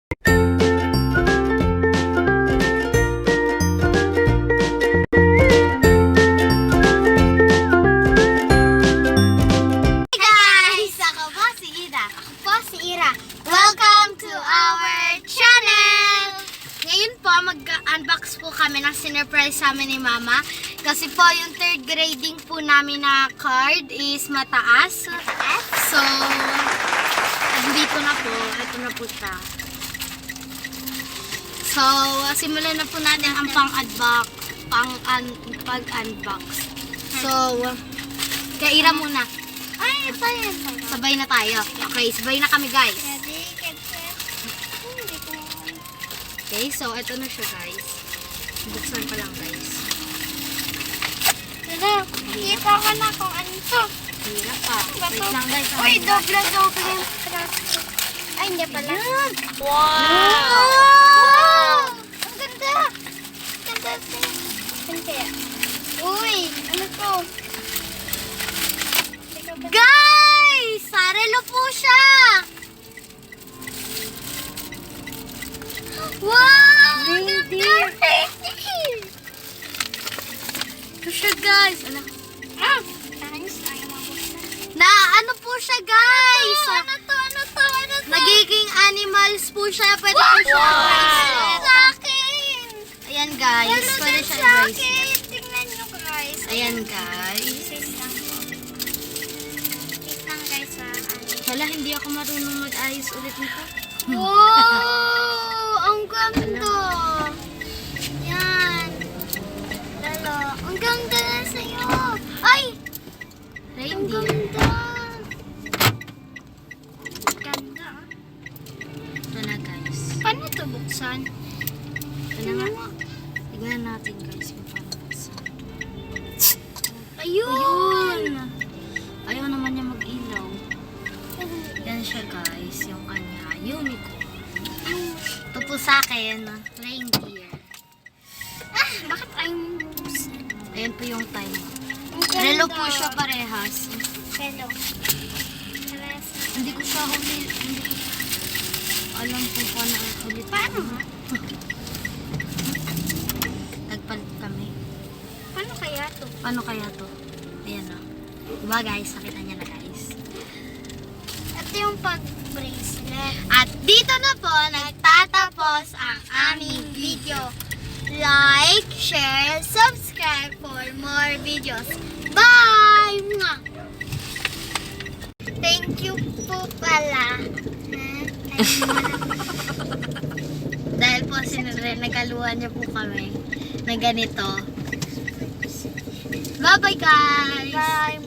Welcome to our channel! Ngayon po, mag-unbox po kami ng sinurprise sa amin ni Mama. Kasi po, yung third grading po namin na card is mataas. So, dito na po. Ito na po siya. So, simulan na po natin ang pag-unbox. So, kaya Ira muna. Ay, ito yun. Sabay na tayo. Okay, sabay na kami guys. Okay, so ito na siya guys. Buksan pa lang guys. Tara, kita ko na kung ano to. Hirap pa. Wait lang guys. Uy, doble. Ay, hindi pala. Wow! Ang ganda! Ganda ito. Ano kaya? Uy, ano to? Guys! Sarelo po siya! Wow! Ang ganda! Ito siya guys. Ano? Na ano po siya guys? Ano to? Nagiging animals po siya. Pwede po siya guys. Sa akin! Ayan guys. Pwede siya Sa guys. akin! Tingnan nyo guys. Ayan guys. Wait lang po. Wait lang guys ha. Wala, hindi ako marunong mag-ayos ulit nito. Wow! Ang ganda! Yan. Lalo. Ang ganda na sa'yo. Ay! Ang Reindeer. ganda. Ganda. Ito na guys. Paano ito buksan? Ito na nga. Tignan natin guys kung paano buksan. Ayun! Ayaw naman niya mag-ilaw. Yan siya guys, yung kanya unicorn. Ito po sa akin, reindeer. Ah! Bakit ayaw mo buksan? Ayan po yung time. Ang ganda. Relo po siya parehas. Relo. Parehas. Hindi ko siya hindi ko alam kung paano ang ulit. Paano? Nagpalit kami. Paano kaya to? Paano kaya to? Ayan o. Diba guys, nakita niya na guys. Ito yung pag-bracelet. At dito na po nagtatapos ang aming video. Like, share, subscribe for more videos. Bye! Mwah! Thank you po pala. Dahil po nagaluhan niya po kami na ganito. Bye-bye guys! Bye.